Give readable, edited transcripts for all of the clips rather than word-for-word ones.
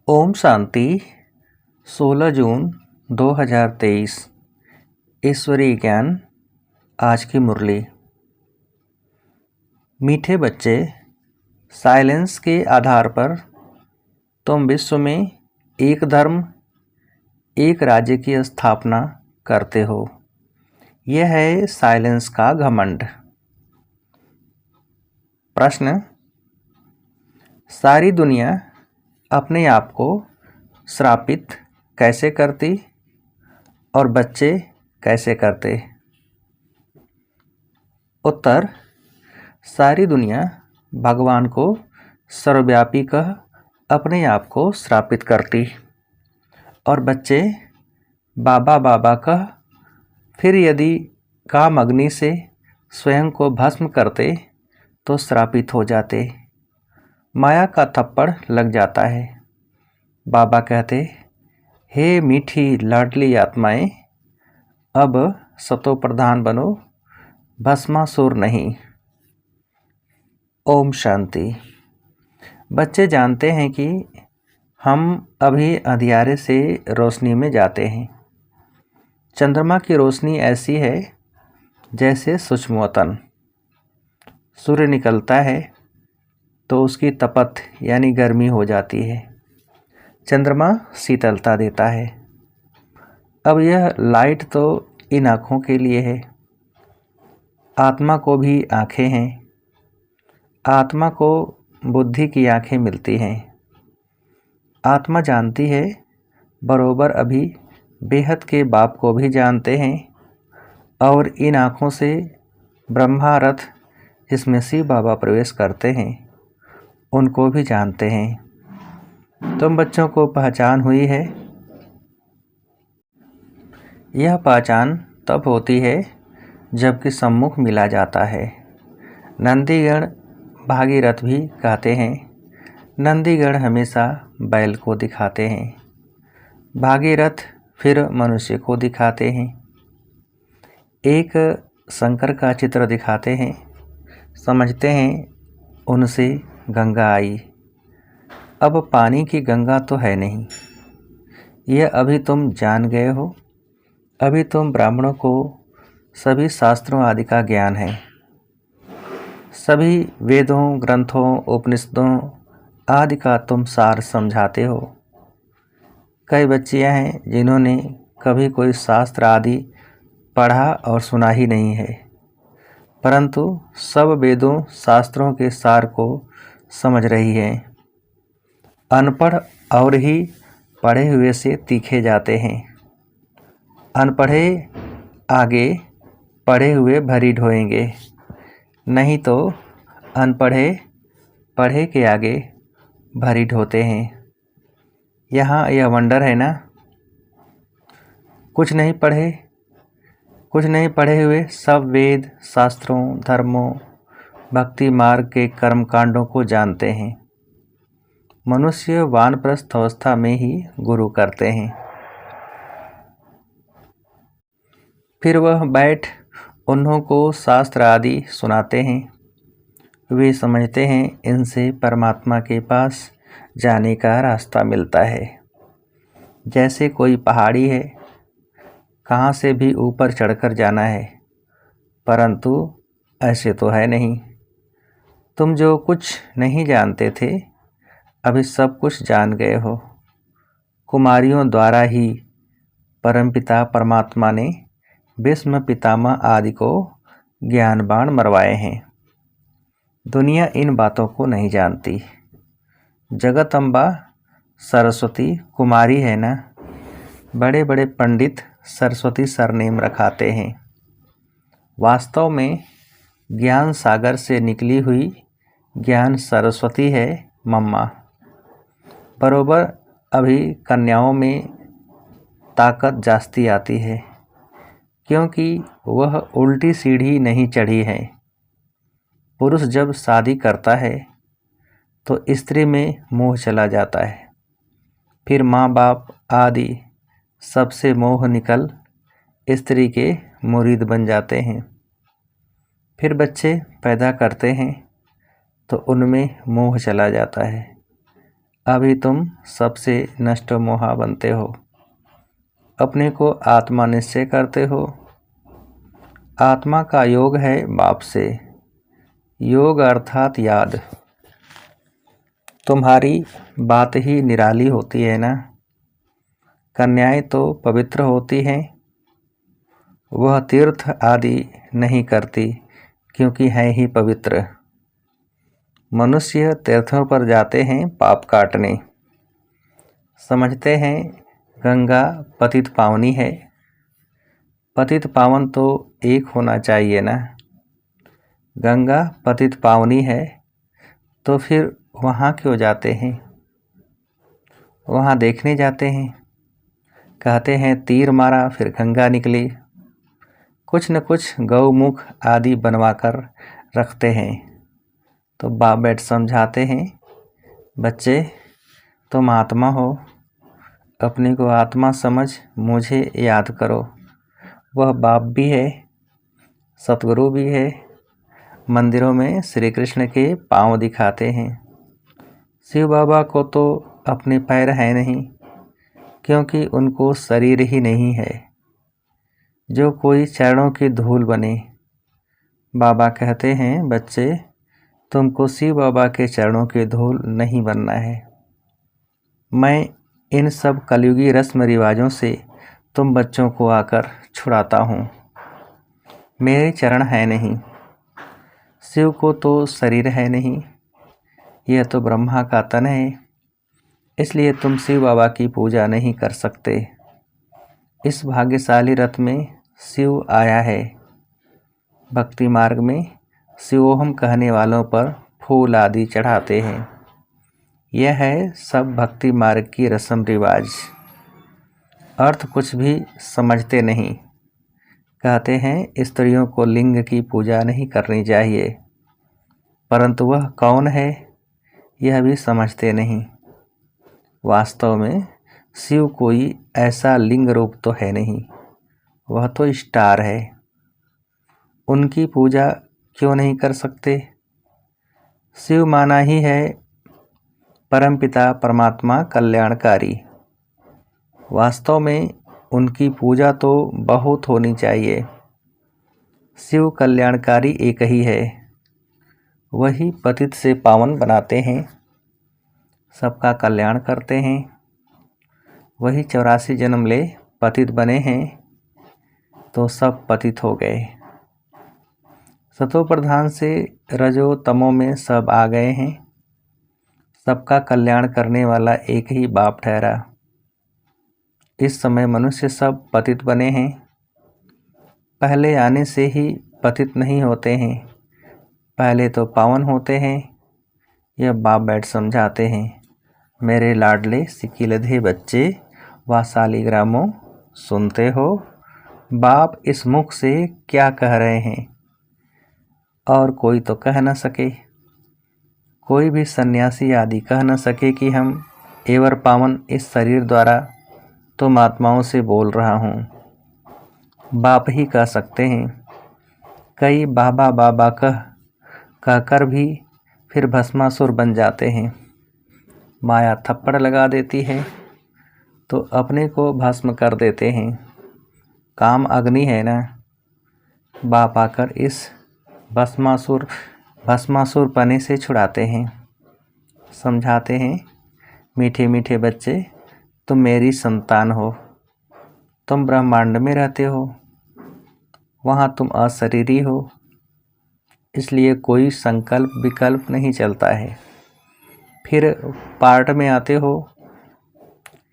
ओम शांति 16 जून 2023 ईश्वरीय ज्ञान। आज की मुरली। मीठे बच्चे, साइलेंस के आधार पर तुम विश्व में एक धर्म, एक राज्य की स्थापना करते हो। यह है साइलेंस का घमंड। प्रश्न: सारी दुनिया अपने आप को श्रापित कैसे करती और बच्चे कैसे करते? उत्तर: सारी दुनिया भगवान को सर्वव्यापी कह अपने आप को श्रापित करती और बच्चे बाबा बाबा कह फिर यदि काम अग्नि से स्वयं को भस्म करते तो श्रापित हो जाते। माया का थप्पड़ लग जाता है। बाबा कहते, हे मीठी लाडली आत्माएं, अब सतो प्रधान बनो, भस्मासुर नहीं। ओम शांति। बच्चे जानते हैं कि हम अभी अंधियारे से रोशनी में जाते हैं। चंद्रमा की रोशनी ऐसी है जैसे सूक्ष्मवतन। सूर्य निकलता है तो उसकी तपत यानी गर्मी हो जाती है। चंद्रमा शीतलता देता है। अब यह लाइट तो इन आँखों के लिए है। आत्मा को भी आँखें हैं। आत्मा को बुद्धि की आँखें मिलती हैं। आत्मा जानती है, बरोबर अभी बेहद के बाप को भी जानते हैं और इन आँखों से ब्रह्मा रथ जिसमें शिव बाबा प्रवेश करते हैं उनको भी जानते हैं। तुम बच्चों को पहचान हुई है। यह पहचान तब होती है जबकि सम्मुख मिला जाता है। नंदीगण भागीरथ भी कहते हैं। नंदीगण हमेशा बैल को दिखाते हैं। भागीरथ फिर मनुष्य को दिखाते हैं। एक शंकर का चित्र दिखाते हैं। समझते हैं उनसे गंगा आई। अब पानी की गंगा तो है नहीं। यह अभी तुम जान गए हो। अभी तुम ब्राह्मणों को सभी शास्त्रों आदि का ज्ञान है। सभी वेदों, ग्रंथों, उपनिषदों आदि का तुम सार समझाते हो। कई बच्चियां हैं जिन्होंने कभी कोई शास्त्र आदि पढ़ा और सुना ही नहीं है, परंतु सब वेदों शास्त्रों के सार को समझ रही है। अनपढ़ और ही पढ़े हुए से तीखे जाते हैं। अनपढ़े आगे पढ़े हुए भरी ढोएंगे, नहीं तो अनपढ़े पढ़े के आगे भरी ढोते हैं। यहाँ यह वंडर है ना। कुछ नहीं पढ़े हुए सब वेद, शास्त्रों, धर्मों, भक्ति मार्ग के कर्म कांडों को जानते हैं। मनुष्य वानप्रस्थ अवस्था में ही गुरु करते हैं। फिर वह बैठ उन्हों को शास्त्र आदि सुनाते हैं। वे समझते हैं इनसे परमात्मा के पास जाने का रास्ता मिलता है। जैसे कोई पहाड़ी है, कहाँ से भी ऊपर चढ़कर जाना है, परंतु ऐसे तो है नहीं। तुम जो कुछ नहीं जानते थे अभी सब कुछ जान गए हो। कुमारियों द्वारा ही परमपिता परमात्मा ने भीष्म पितामह आदि को ज्ञान बाण मरवाए हैं। दुनिया इन बातों को नहीं जानती। जगत अम्बा सरस्वती कुमारी है ना। बड़े बड़े पंडित सरस्वती सरनेम रखाते हैं। वास्तव में ज्ञान सागर से निकली हुई ज्ञान सरस्वती है मम्मा। बरोबर अभी कन्याओं में ताकत जास्ती आती है, क्योंकि वह उल्टी सीढ़ी नहीं चढ़ी है। पुरुष जब शादी करता है तो स्त्री में मोह चला जाता है। फिर माँ बाप आदि सबसे मोह निकल स्त्री के मुरीद बन जाते हैं। फिर बच्चे पैदा करते हैं तो उनमें मोह चला जाता है। अभी तुम सबसे नष्ट मोहा बनते हो, अपने को आत्मा निश्चय करते हो। आत्मा का योग है बाप से, योग अर्थात याद। तुम्हारी बात ही निराली होती है ना। कन्याएं तो पवित्र होती हैं, वह तीर्थ आदि नहीं करती क्योंकि है ही पवित्र। मनुष्य तीर्थों पर जाते हैं पाप काटने, समझते हैं गंगा पतित पावनी है। पतित पावन तो एक होना चाहिए ना। गंगा पतित पावनी है तो फिर वहाँ क्यों जाते हैं? वहाँ देखने जाते हैं, कहते हैं तीर मारा फिर गंगा निकली। कुछ न कुछ गौमुख आदि बनवाकर रखते हैं। तो बाप बैठ समझाते हैं, बच्चे तुम आत्मा हो, अपने को आत्मा समझ मुझे याद करो। वह बाप भी है, सतगुरु भी है। मंदिरों में श्री कृष्ण के पांव दिखाते हैं। शिव बाबा को तो अपने पैर हैं नहीं, क्योंकि उनको शरीर ही नहीं है। जो कोई चरणों की धूल बने। बाबा कहते हैं, बच्चे तुमको शिव बाबा के चरणों की धूल नहीं बनना है। मैं इन सब कलयुगी रस्म रिवाजों से तुम बच्चों को आकर छुड़ाता हूँ। मेरे चरण है नहीं, शिव को तो शरीर है नहीं, यह तो ब्रह्मा का तन है। इसलिए तुम शिव बाबा की पूजा नहीं कर सकते। इस भाग्यशाली रथ में शिव आया है। भक्ति मार्ग में शिवोहम कहने वालों पर फूल आदि चढ़ाते हैं। यह है सब भक्ति मार्ग की रस्म रिवाज। अर्थ कुछ भी समझते नहीं। कहते हैं स्त्रियों को लिंग की पूजा नहीं करनी चाहिए, परंतु वह कौन है यह भी समझते नहीं। वास्तव में शिव कोई ऐसा लिंग रूप तो है नहीं, वह तो स्टार है। उनकी पूजा क्यों नहीं कर सकते? शिव माना ही है परमपिता परमात्मा कल्याणकारी। वास्तव में उनकी पूजा तो बहुत होनी चाहिए। शिव कल्याणकारी एक ही है, वही पतित से पावन बनाते हैं, सबका कल्याण करते हैं। वही 84 जन्म ले पतित बने हैं तो सब पतित हो गए। सतो प्रधान से रजो तमो में सब आ गए हैं। सबका कल्याण करने वाला एक ही बाप ठहरा। इस समय मनुष्य सब पतित बने हैं। पहले आने से ही पतित नहीं होते हैं, पहले तो पावन होते हैं। यह बाप बैठ समझाते हैं। मेरे लाडले सिकिलधे बच्चे व शालिग्रामों, सुनते हो बाप इस मुख से क्या कह रहे हैं? और कोई तो कह न सके। कोई भी सन्यासी आदि कह न सके कि हम एवर पावन इस शरीर द्वारा तुम आत्माओं से बोल रहा हूँ। बाप ही कह सकते हैं। कई बाबा बाबा कहकर भी फिर भस्मासुर बन जाते हैं। माया थप्पड़ लगा देती है तो अपने को भस्म कर देते हैं। काम अग्नि है ना। बाप आकर इस भस्मासुर पने से छुड़ाते हैं। समझाते हैं, मीठे मीठे बच्चे तुम मेरी संतान हो। तुम ब्रह्मांड में रहते हो, वहाँ तुम अशरीरी हो, इसलिए कोई संकल्प विकल्प नहीं चलता है। फिर पार्ट में आते हो,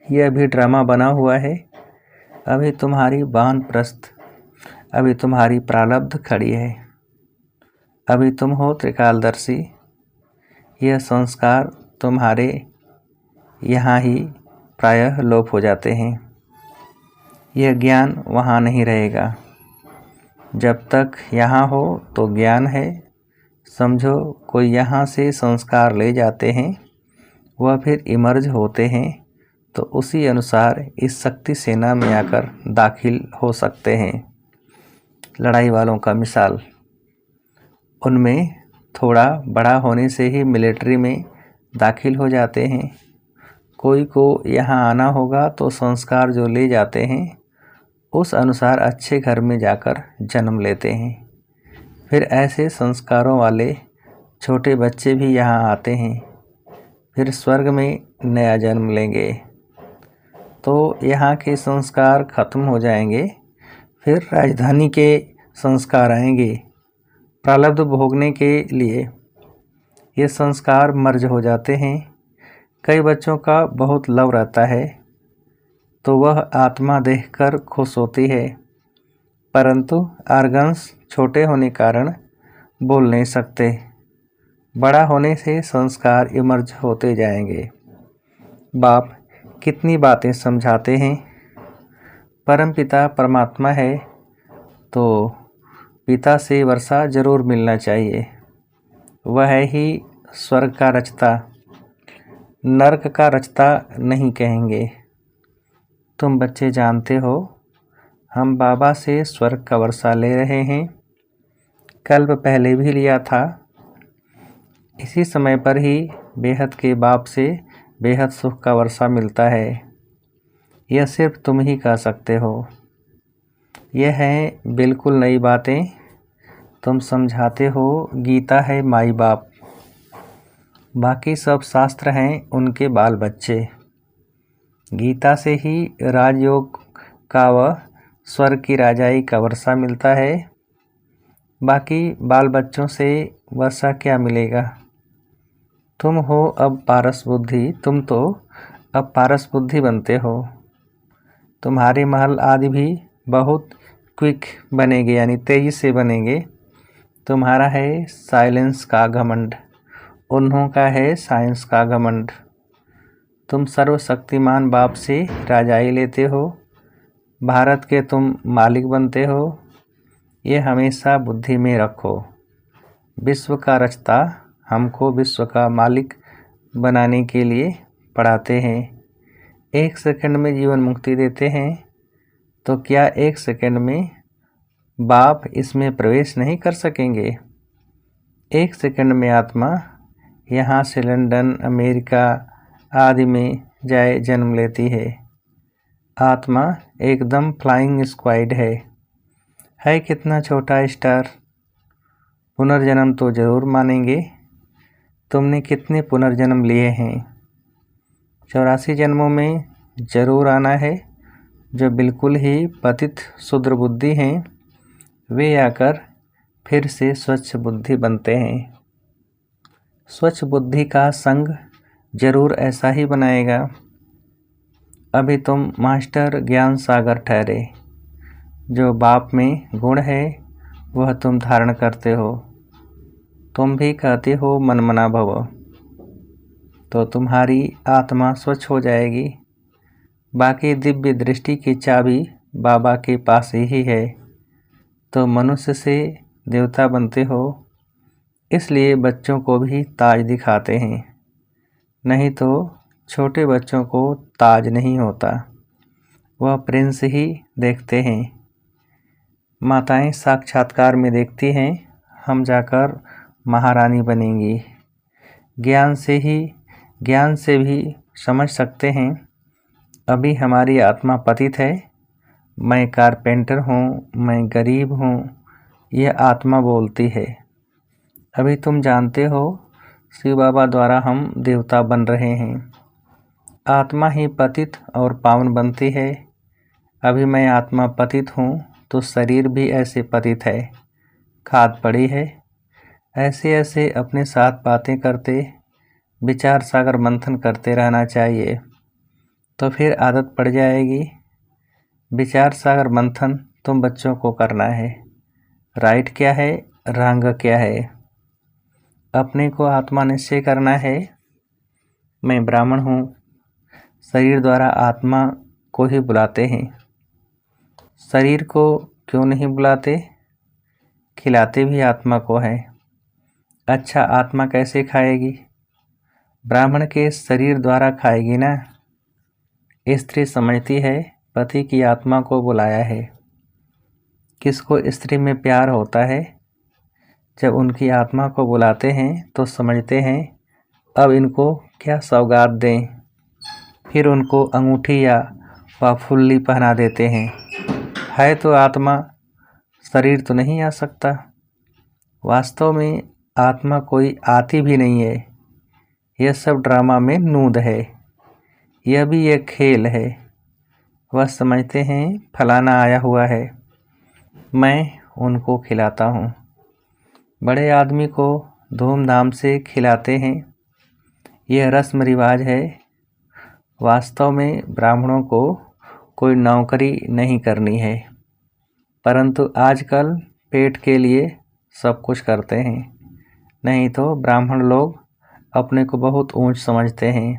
यह भी ड्रामा बना हुआ है। अभी तुम्हारी वानप्रस्थ, अभी तुम्हारी प्रारब्ध खड़ी है, अभी तुम हो त्रिकालदर्शी। यह संस्कार तुम्हारे यहाँ ही प्रायः लोप हो जाते हैं। यह ज्ञान वहाँ नहीं रहेगा। जब तक यहाँ हो तो ज्ञान है। समझो कोई यहाँ से संस्कार ले जाते हैं, वह फिर इमर्ज होते हैं तो उसी अनुसार इस शक्ति सेना में आकर दाखिल हो सकते हैं। लड़ाई वालों का मिसाल, उनमें थोड़ा बड़ा होने से ही मिलिट्री में दाखिल हो जाते हैं। कोई को यहाँ आना होगा तो संस्कार जो ले जाते हैं उस अनुसार अच्छे घर में जाकर जन्म लेते हैं। फिर ऐसे संस्कारों वाले छोटे बच्चे भी यहाँ आते हैं, फिर स्वर्ग में नया जन्म लेंगे। तो यहाँ के संस्कार खत्म हो जाएंगे, फिर राजधानी के संस्कार आएंगे। प्रारब्ध भोगने के लिए ये संस्कार मर्ज हो जाते हैं। कई बच्चों का बहुत लव रहता है तो वह आत्मा देखकर खुश होती है, परंतु आर्गन्स छोटे होने कारण बोल नहीं सकते। बड़ा होने से संस्कार इमर्ज होते जाएंगे। बाप कितनी बातें समझाते हैं। परमपिता परमात्मा है तो पिता से वर्षा जरूर मिलना चाहिए। वह है ही स्वर्ग का रचता, नरक का रचता नहीं कहेंगे। तुम बच्चे जानते हो हम बाबा से स्वर्ग का वर्षा ले रहे हैं। कल्प पहले भी लिया था। इसी समय पर ही बेहद के बाप से बेहद सुख का वर्षा मिलता है। यह सिर्फ तुम ही कह सकते हो। यह हैं बिल्कुल नई बातें। तुम समझाते हो गीता है माई बाप, बाकी सब शास्त्र हैं उनके बाल बच्चे। गीता से ही राजयोग का व स्वर्ग की राजाई का वर्षा मिलता है। बाकी बाल बच्चों से वर्षा क्या मिलेगा। तुम हो अब पारस बुद्धि, तुम तो अब पारस बुद्धि बनते हो। तुम्हारे महल आदि भी बहुत क्विक बनेंगे, यानी तेजी से बनेंगे। तुम्हारा है साइलेंस का घमंड, उन्हों का है साइंस का घमंड। तुम सर्वशक्तिमान बाप से राजाई लेते हो, भारत के तुम मालिक बनते हो। ये हमेशा बुद्धि में रखो। विश्व का रचता हमको विश्व का मालिक बनाने के लिए पढ़ाते हैं। 1 सेकंड में जीवन मुक्ति देते हैं, तो क्या 1 सेकंड में बाप इसमें प्रवेश नहीं कर सकेंगे। 1 सेकंड में आत्मा यहाँ से लंदन, अमेरिका आदि में जाए जन्म लेती है। आत्मा एकदम फ्लाइंग स्क्वाड है कितना छोटा स्टार। पुनर्जन्म तो जरूर मानेंगे। तुमने कितने पुनर्जन्म लिए हैं। 84 जन्मों में जरूर आना है। जो बिल्कुल ही पतित शूद्र बुद्धि हैं वे आकर फिर से स्वच्छ बुद्धि बनते हैं। स्वच्छ बुद्धि का संग जरूर ऐसा ही बनाएगा। अभी तुम मास्टर ज्ञान सागर ठहरे। जो बाप में गुण है वह तुम धारण करते हो। तुम भी कहते हो मनमना भव, तो तुम्हारी आत्मा स्वच्छ हो जाएगी। बाकी दिव्य दृष्टि की चाबी बाबा के पास ही है। तो मनुष्य से देवता बनते हो, इसलिए बच्चों को भी ताज दिखाते हैं। नहीं तो छोटे बच्चों को ताज नहीं होता, वह प्रिंस ही देखते हैं। माताएं साक्षात्कार में देखती हैं हम जाकर महारानी बनेंगी। ज्ञान से भी समझ सकते हैं अभी हमारी आत्मा पतित है। मैं कारपेंटर हूँ, मैं गरीब हूँ, यह आत्मा बोलती है। अभी तुम जानते हो शिव बाबा द्वारा हम देवता बन रहे हैं। आत्मा ही पतित और पावन बनती है। अभी मैं आत्मा पतित हूँ तो शरीर भी ऐसे पतित है, खाद पड़ी है। ऐसे ऐसे अपने साथ बातें करते विचार सागर मंथन करते रहना चाहिए, तो फिर आदत पड़ जाएगी। विचार सागर मंथन तुम बच्चों को करना है। राइट क्या है, रंग क्या है। अपने को आत्मा निश्चय करना है। मैं ब्राह्मण हूँ। शरीर द्वारा आत्मा को ही बुलाते हैं। शरीर को क्यों नहीं बुलाते। खिलाते भी आत्मा को है। अच्छा, आत्मा कैसे खाएगी। ब्राह्मण के शरीर द्वारा खाएगी ना। स्त्री समझती है पति की आत्मा को बुलाया है। किसको स्त्री में प्यार होता है। जब उनकी आत्मा को बुलाते हैं तो समझते हैं अब इनको क्या सौगात दें। फिर उनको अंगूठी या फुल्ली पहना देते हैं। है तो आत्मा, शरीर तो नहीं आ सकता। वास्तव में आत्मा कोई आती भी नहीं है। यह सब ड्रामा में नूद है। यह भी एक खेल है। वह समझते हैं फलाना आया हुआ है, मैं उनको खिलाता हूँ। बड़े आदमी को धूमधाम से खिलाते हैं। यह रस्म रिवाज है। वास्तव में ब्राह्मणों को कोई नौकरी नहीं करनी है, परंतु आजकल पेट के लिए सब कुछ करते हैं। नहीं तो ब्राह्मण लोग अपने को बहुत ऊंच समझते हैं,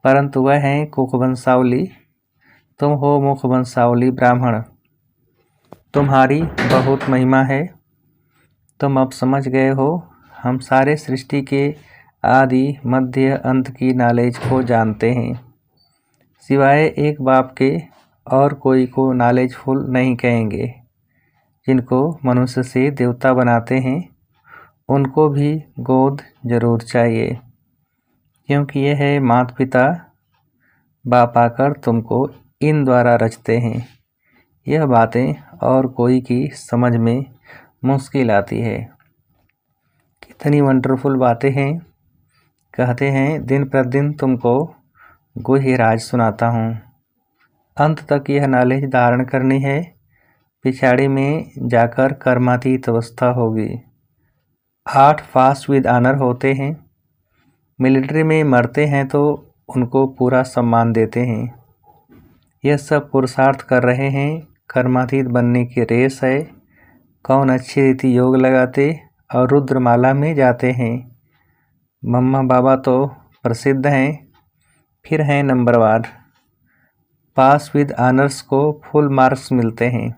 परंतु वह हैं कुकवंशावली। तुम हो मुखवंशावली ब्राह्मण। तुम्हारी बहुत महिमा है। तुम अब समझ गए हो। हम सारे सृष्टि के आदि मध्य अंत की नॉलेज को जानते हैं। सिवाय एक बाप के और कोई को नॉलेजफुल नहीं कहेंगे। जिनको मनुष्य से देवता बनाते हैं उनको भी गोद जरूर चाहिए, क्योंकि यह है माता पिता बाप आकर तुमको इन द्वारा रचते हैं। यह बातें और कोई की समझ में मुश्किल आती है। कितनी वंडरफुल बातें हैं। कहते हैं दिन प्रतिदिन तुमको गुह्य राज सुनाता हूँ। अंत तक यह नॉलेज धारण करनी है। पिछाड़ी में जाकर कर्मातीत अवस्था होगी। 8 पास विद ऑनर होते हैं। मिलिट्री में मरते हैं तो उनको पूरा सम्मान देते हैं। यह सब पुरुषार्थ कर रहे हैं। कर्मातीत बनने की रेस है। कौन अच्छी रीति योग लगाते और रुद्रमाला में जाते हैं। मम्मा बाबा तो प्रसिद्ध हैं। फिर हैं नंबरवार। पास विद ऑनर्स को फुल मार्क्स मिलते हैं।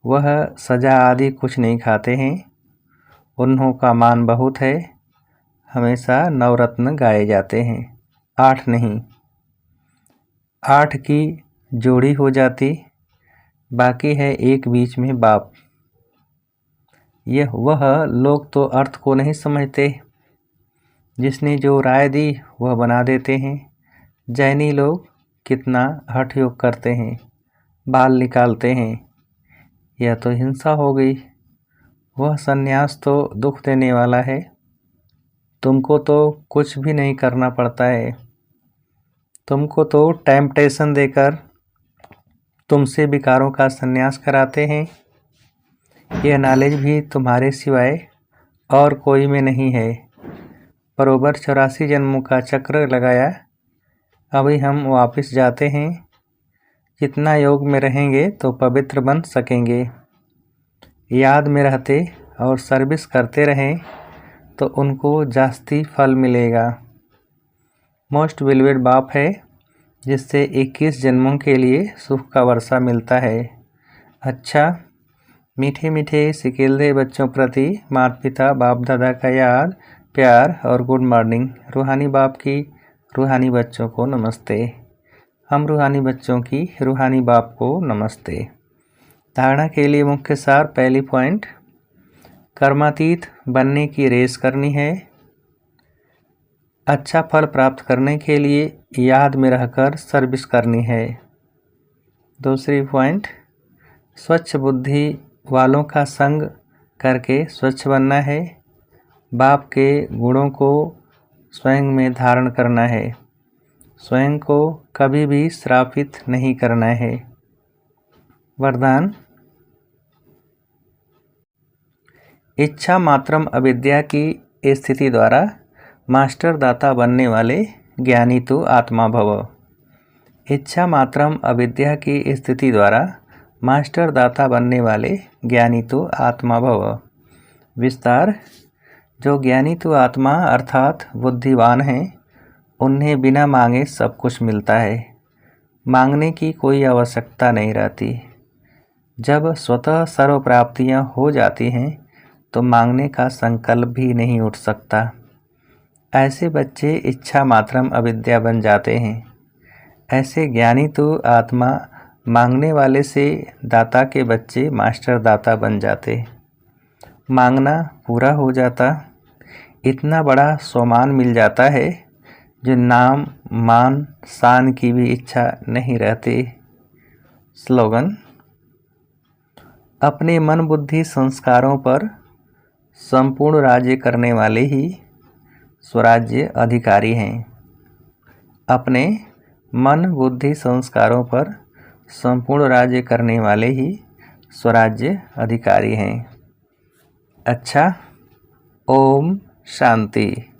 वह सजा आदि कुछ नहीं खाते हैं। उन्हों का मान बहुत है। हमेशा नवरत्न गाए जाते हैं। 8 नहीं, 8 की जोड़ी हो जाती। बाकी है एक बीच में बाप। वह लोग तो अर्थ को नहीं समझते। जिसने जो राय दी वह बना देते हैं। जैनी लोग कितना हठ योग करते हैं, बाल निकालते हैं। यह तो हिंसा हो गई। वह सन्यास तो दुख देने वाला है। तुमको तो कुछ भी नहीं करना पड़ता है। तुमको तो टेम्पटेशन देकर तुमसे विकारों का सन्यास कराते हैं। यह नॉलेज भी तुम्हारे सिवाय और कोई में नहीं है। बरोबर 84 जन्मों का चक्र लगाया। अभी हम वापस जाते हैं। जितना योग में रहेंगे तो पवित्र बन सकेंगे। याद में रहते और सर्विस करते रहें तो उनको जास्ती फल मिलेगा। मोस्ट बिलीवेड बाप है, जिससे 21 जन्मों के लिए सुख का वर्षा मिलता है। अच्छा, मीठे मीठे सिकेल्दे बच्चों प्रति माता पिता बाप दादा का याद, प्यार और गुड मॉर्निंग। रूहानी बाप की रूहानी बच्चों को नमस्ते। हम रूहानी बच्चों की रूहानी बाप को नमस्ते। धारणा के लिए मुख्य सार। पहली पॉइंट, कर्मातीत बनने की रेस करनी है। अच्छा फल प्राप्त करने के लिए याद में रहकर सर्विस करनी है। दूसरी पॉइंट, स्वच्छ बुद्धि वालों का संग करके स्वच्छ बनना है। बाप के गुणों को स्वयं में धारण करना है। स्वयं को कभी भी श्रापित नहीं करना है। वरदान, इच्छा मात्रम अविद्या की स्थिति द्वारा मास्टर दाता बनने वाले ज्ञानी तु आत्मा भव। इच्छा मात्रम अविद्या की स्थिति द्वारा मास्टर दाता बनने वाले ज्ञानी तु आत्मा भव। विस्तार, जो ज्ञानी तु आत्मा अर्थात बुद्धिवान हैं, उन्हें बिना मांगे सब कुछ मिलता है। मांगने की कोई आवश्यकता नहीं रहती। जब स्वतः सर्व प्राप्तियाँ हो जाती हैं तो मांगने का संकल्प भी नहीं उठ सकता। ऐसे बच्चे इच्छा मात्रम अविद्या बन जाते हैं। ऐसे ज्ञानी तो आत्मा मांगने वाले से दाता के बच्चे मास्टर दाता बन जाते। मांगना पूरा हो जाता। इतना बड़ा सम्मान मिल जाता है जो नाम मान शान की भी इच्छा नहीं रहती। स्लोगन: अपने मन बुद्धि संस्कारों पर संपूर्ण राज्य करने वाले ही स्वराज्य अधिकारी हैं। अपने मन बुद्धि संस्कारों पर संपूर्ण राज्य करने वाले ही स्वराज्य अधिकारी हैं। अच्छा, ओम शांति।